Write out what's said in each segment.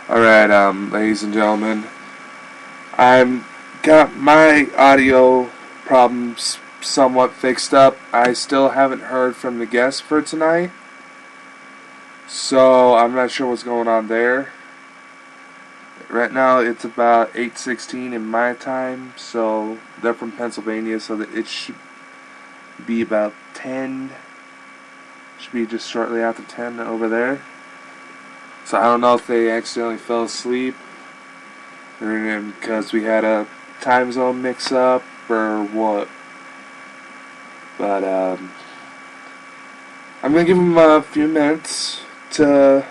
Alright, ladies and gentlemen, I'm got my audio problems somewhat fixed up. I still haven't heard from the guest for tonight, so I'm not sure what's going on there. Right now it's about 8:16 in my time, so they're from Pennsylvania, so that it should be about 10, should be just shortly after 10 over there. So I don't know if they accidentally fell asleep or because we had a time zone mix up or what. But I'm going to give them a few minutes to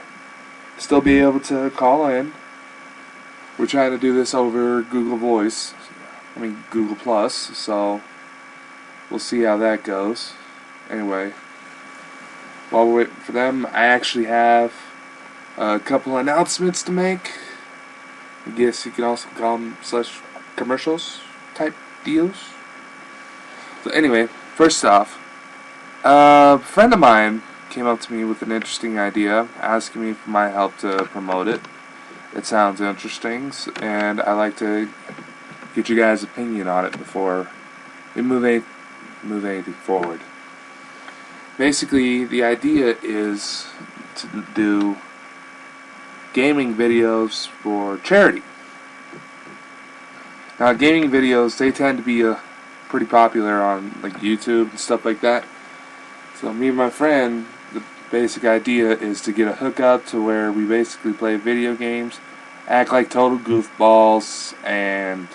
still be able to call in. We're trying to do this over Google Plus, so we'll see how that goes. Anyway, while we're waiting for them, I actually have a couple announcements to make. I guess you can also call them commercials type deals. So anyway, first off, a friend of mine came up to me with an interesting idea, asking me for my help to promote it. It sounds interesting, and I like to get your guys' opinion on it before we move anything forward. Basically, the idea is to do gaming videos for charity. Now, gaming videos, they tend to be pretty popular on like YouTube and stuff like that. So me and my friend, the basic idea is to get a hookup to where we basically play video games, act like total goofballs, and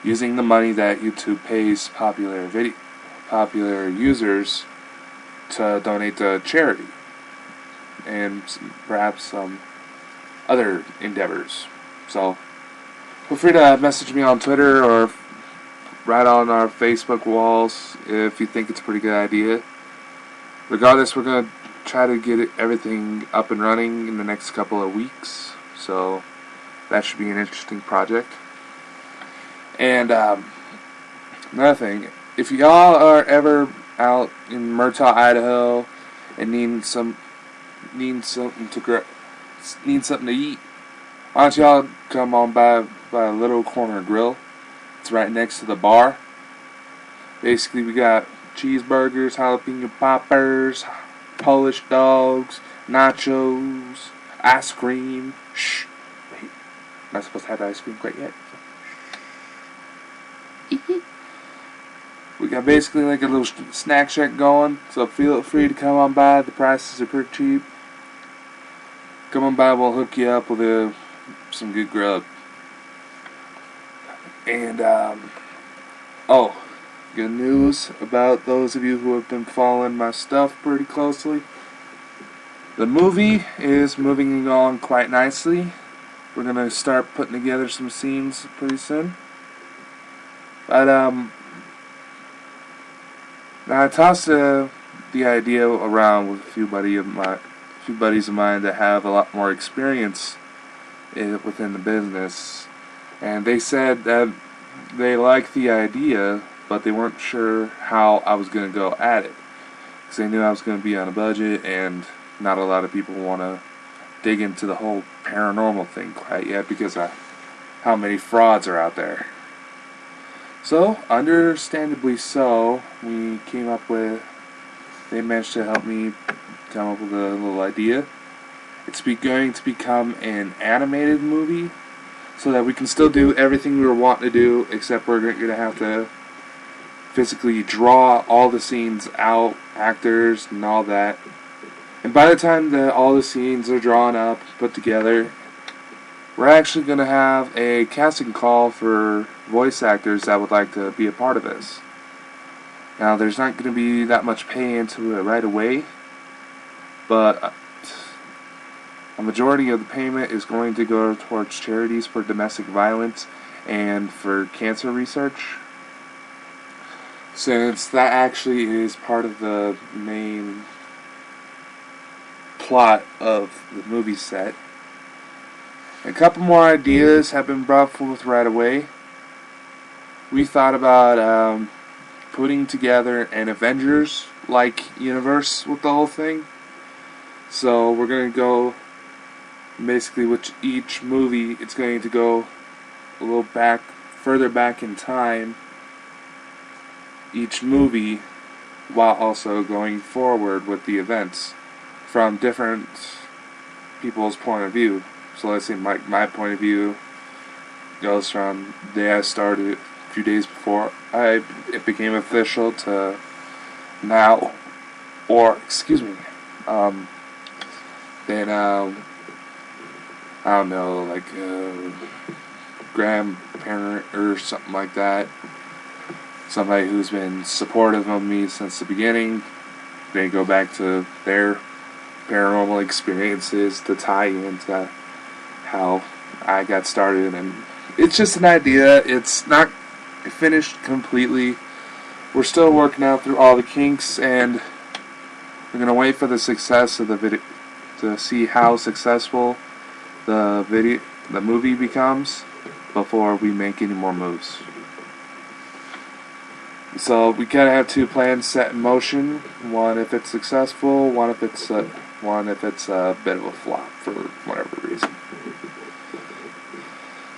using the money that YouTube pays popular users to donate to charity and perhaps some other endeavors. So feel free to message me on Twitter or right on our Facebook walls if you think it's a pretty good idea. Regardless, we're going to try to get everything up and running in the next couple of weeks, so that should be an interesting project. And another thing, if y'all are ever out in Murtaugh, Idaho, and need something to eat, why don't y'all come on by a little corner grill? It's right next to the bar. Basically, we got cheeseburgers, jalapeno poppers, Polish dogs, nachos, ice cream. Shh, wait, I'm not supposed to have ice cream quite yet. We got basically like a little snack shack going, so feel free to come on by. The prices are pretty cheap. Come on by, we'll hook you up with some good grub. And, good news about those of you who have been following my stuff pretty closely. The movie is moving along quite nicely. We're going to start putting together some scenes pretty soon. But, now I tossed the idea around with a few buddies of mine that have a lot more experience within the business, and they said that they liked the idea, but they weren't sure how I was going to go at it, because they knew I was going to be on a budget, and not a lot of people want to dig into the whole paranormal thing quite yet because of how many frauds are out there. So, understandably so, they managed to help me come up with a little idea. It's going to become an animated movie, so that we can still do everything we were wanting to do, except we're going to have to physically draw all the scenes out, actors, and all that. And by the time that all the scenes are drawn up, put together, we're actually going to have a casting call for voice actors that would like to be a part of this. Now, there's not going to be that much pay into it right away, but a majority of the payment is going to go towards charities for domestic violence and for cancer research, since that actually is part of the main plot of the movie set. A couple more ideas have been brought forth right away. We thought about putting together an Avengers-like universe with the whole thing. So we're going to go Basically, which each movie, it's going to go a little further back in time, each movie, while also going forward with the events from different people's point of view. So let's say my point of view goes from the day I started a few days before it became official to now, or excuse me, then I don't know, like grandparent or something like that. Somebody who's been supportive of me since the beginning. They go back to their paranormal experiences to tie into how I got started. And it's just an idea. It's not finished completely. We're still working out through all the kinks, and we're going to wait for the success of the video to see how successful the movie becomes before we make any more moves. So we kind of have two plans set in motion. One if it's successful, one if it's a bit of a flop for whatever reason.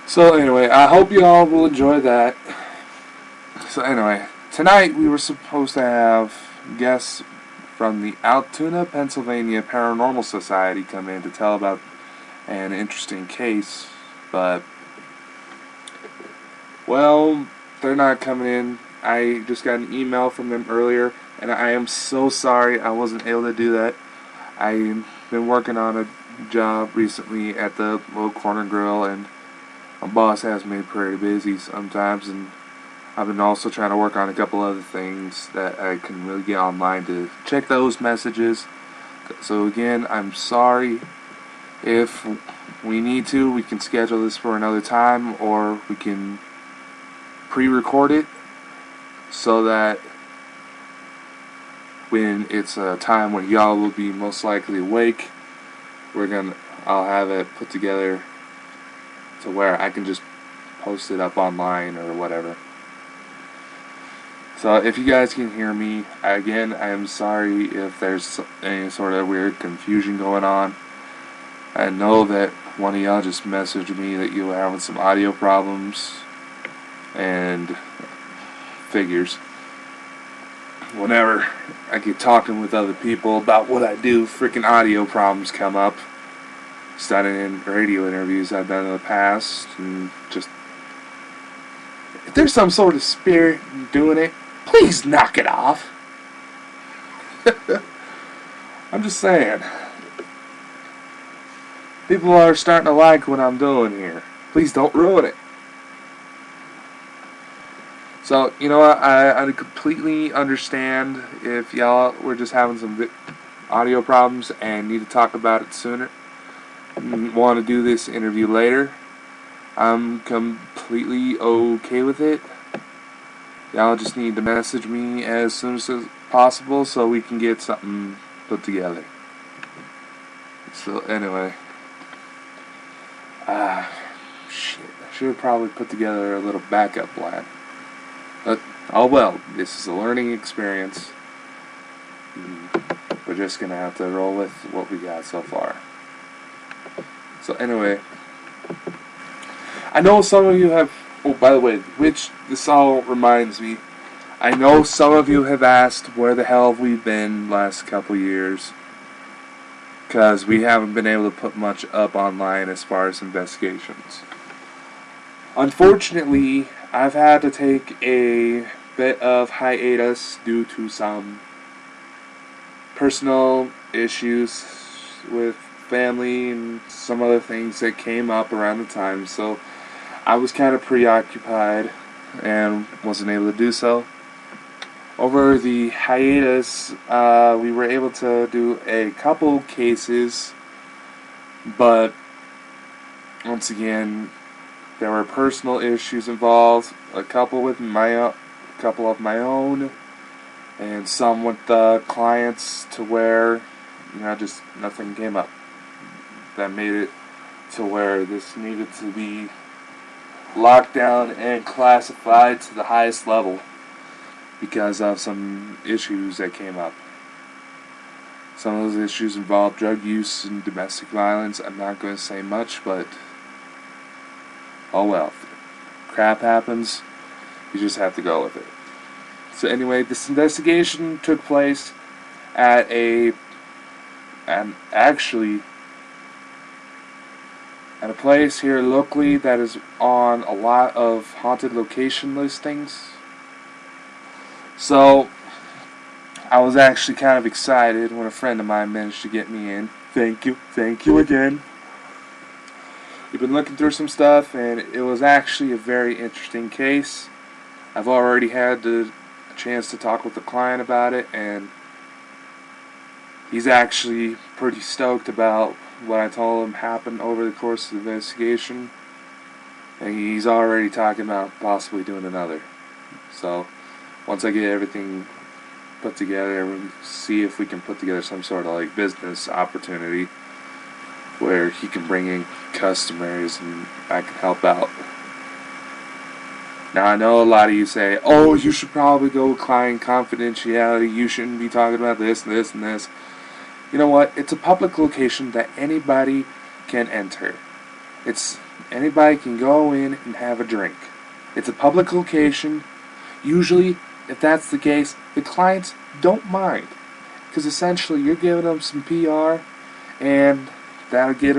So anyway, I hope you all will enjoy that. So anyway, tonight we were supposed to have guests from the Altoona, Pennsylvania Paranormal Society come in to tell about an interesting case, but well, they're not coming in. I just got an email from them earlier, and I am so sorry I wasn't able to do that. I've been working on a job recently at the little corner grill, and my boss has me pretty busy sometimes, and I've been also trying to work on a couple other things that I can really get online to check those messages. So again, I'm sorry. If we need to, we can schedule this for another time, or we can pre-record it so that when it's a time when y'all will be most likely awake, I'll have it put together to where I can just post it up online or whatever. So if you guys can hear me, again, I am sorry if there's any sort of weird confusion going on. I know that one of y'all just messaged me that you were having some audio problems, and figures. Whenever I get talking with other people about what I do, freaking audio problems come up. Starting in radio interviews I've done in the past, and just if there's some sort of spirit in doing it, please knock it off. I'm just saying. People are starting to like what I'm doing here. Please don't ruin it. So, you know what, I completely understand if y'all were just having some audio problems and need to talk about it sooner. Want to do this interview later. I'm completely okay with it. Y'all just need to message me as soon as possible so we can get something put together. So, anyway. Shit. I should have probably put together a little backup plan. But, oh well, this is a learning experience. We're just going to have to roll with what we got so far. So anyway, I know some of you have, oh by the way, which this all reminds me, I know some of you have asked where the hell have we been last couple years, because we haven't been able to put much up online as far as investigations. Unfortunately, I've had to take a bit of hiatus due to some personal issues with family and some other things that came up around the time, so I was kind of preoccupied and wasn't able to do so. Over the hiatus, we were able to do a couple cases, but once again, there were personal issues involved, a couple of my own, and some with the clients, to where, just nothing came up. That made it to where this needed to be locked down and classified to the highest level because of some issues that came up. Some of those issues involve drug use and domestic violence. I'm not going to say much, but oh well. Crap happens. You just have to go with it. So anyway, this investigation took place at a place here locally that is on a lot of haunted location listings. So I was actually kind of excited when a friend of mine managed to get me in. Thank you again. We've been looking through some stuff, and it was actually a very interesting case. I've already had the chance to talk with the client about it, and he's actually pretty stoked about what I told him happened over the course of the investigation, and he's already talking about possibly doing another. So once I get everything put together, we'll see if we can put together some sort of like business opportunity where he can bring in customers and I can help out. Now I know a lot of you say, oh, you should probably go with client confidentiality, you shouldn't be talking about this and this and this. You know what? It's a public location that anybody can enter. Anybody can go in and have a drink. It's a public location. Usually, if that's the case, the clients don't mind. Because essentially, you're giving them some PR, and that'll get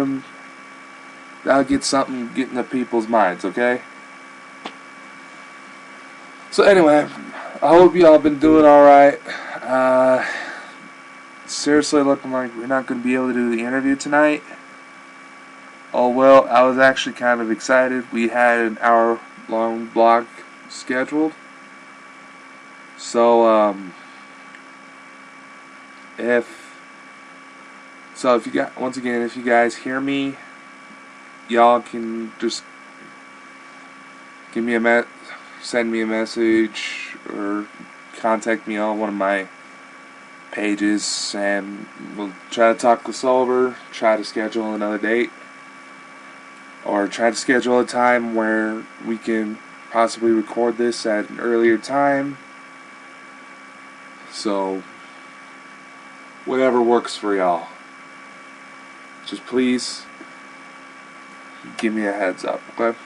something getting to people's minds, okay? So anyway, I hope y'all been doing alright. Seriously looking like we're not going to be able to do the interview tonight. Oh well, I was actually kind of excited. We had an hour-long block scheduled. So, if you guys hear me, y'all can just send me a message or contact me on one of my pages, and we'll try to talk this over, try to schedule another date, or try to schedule a time where we can possibly record this at an earlier time. So, whatever works for y'all. Just please give me a heads up, okay?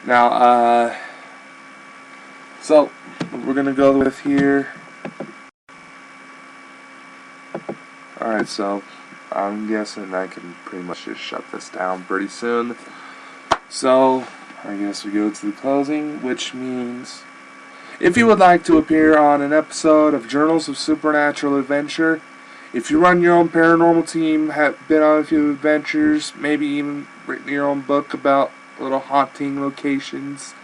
Now, so we're gonna go with here. Alright, so I'm guessing I can pretty much just shut this down pretty soon. So, I guess we go to the closing, which means if you would like to appear on an episode of Journals of Supernatural Adventure, if you run your own paranormal team, have been on a few adventures, maybe even written your own book about little haunting locations,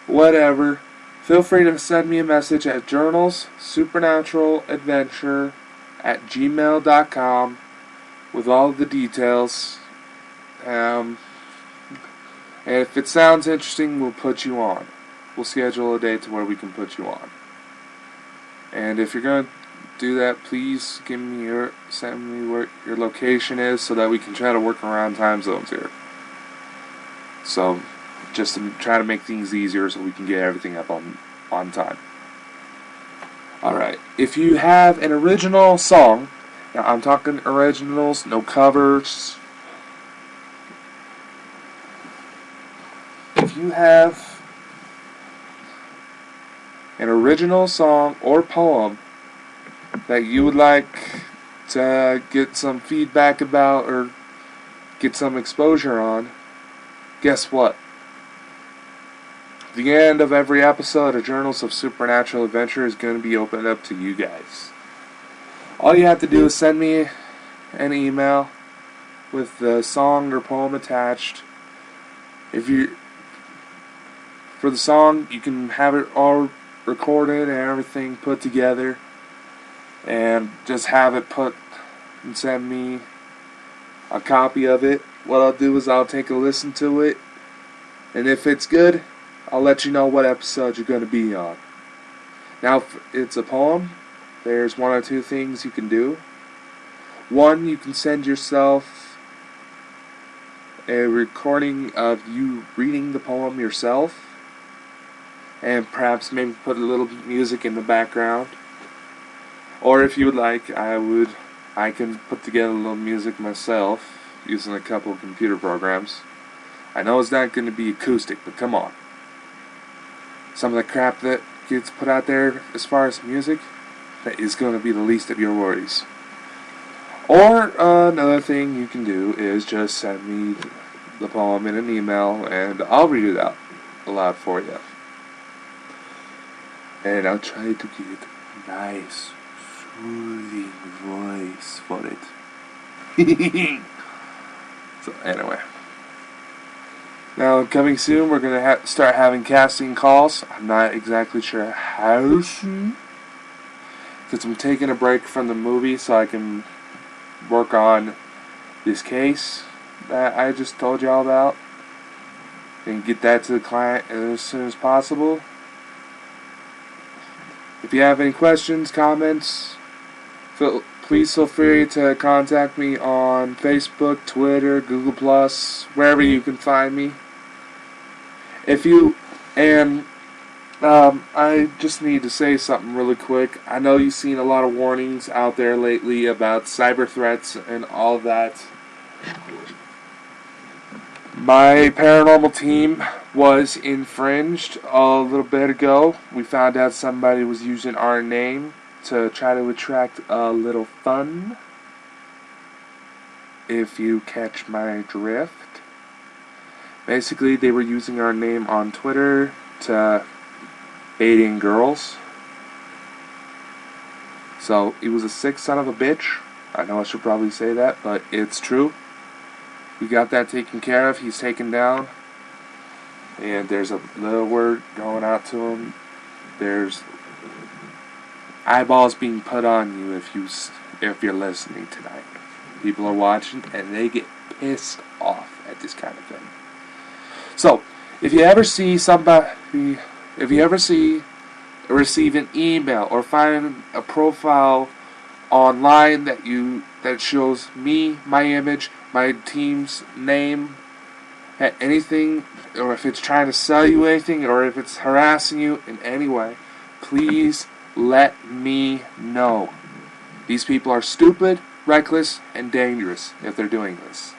whatever, feel free to send me a message at journalssupernaturalaladventure@gmail.com with all of the details. And if it sounds interesting, we'll put you on. We'll schedule a date to where we can put you on. And if you're going to do that, please send me where your location is so that we can try to work around time zones here. So, just to try to make things easier so we can get everything up on time. Alright, if you have an original song, now I'm talking originals, no covers. If you have an original song or poem that you would like to get some feedback about or get some exposure on, guess what? The end of every episode of Journals of Supernatural Adventure is going to be opened up to you guys. All you have to do is send me an email with the song or poem attached. For the song, you can have it all recorded and everything put together, and just have it put and send me a copy of it. What I'll do is I'll take a listen to it, and if it's good, I'll let you know what episode you're going to be on. Now, if it's a poem, there's one or two things you can do. One, you can send yourself a recording of you reading the poem yourself, and perhaps maybe put a little music in the background. Or if you would like, I can put together a little music myself using a couple of computer programs. I know it's not going to be acoustic, but come on. Some of the crap that gets put out there as far as music, that is going to be the least of your worries. Or another thing you can do is just send me the poem in an email and I'll read it out aloud for you. And I'll try to get a nice, soothing voice for it. So anyway. Now, coming soon, we're going to start having casting calls. I'm not exactly sure how soon, because I'm taking a break from the movie so I can work on this case that I just told y'all about and get that to the client as soon as possible. If you have any questions, comments, please feel free to contact me on Facebook, Twitter, Google+, wherever you can find me. I just need to say something really quick. I know you've seen a lot of warnings out there lately about cyber threats and all that. My paranormal team was infringed a little bit ago. We found out somebody was using our name to try to attract a little fun, if you catch my drift. Basically, they were using our name on Twitter to bait in girls. So, he was a sick son of a bitch. I know I should probably say that, but it's true. We got that taken care of. He's taken down. And there's a little word going out to him. There's eyeballs being put on you if you're listening tonight. People are watching and they get pissed off at this kind of thing. So, if you ever receive an email or find a profile online that shows me, my image, my team's name, anything, or if it's trying to sell you anything, or if it's harassing you in any way, please let me know. These people are stupid, reckless, and dangerous if they're doing this.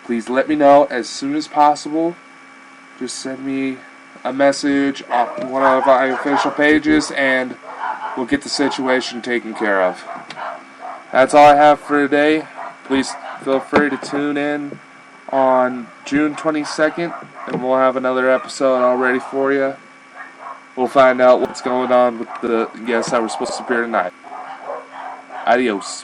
Please let me know as soon as possible. Just send me a message on one of our official pages and we'll get the situation taken care of. That's all I have for today. Please feel free to tune in on June 22nd and we'll have another episode all ready for you. We'll find out what's going on with the guests that were supposed to appear tonight. Adios.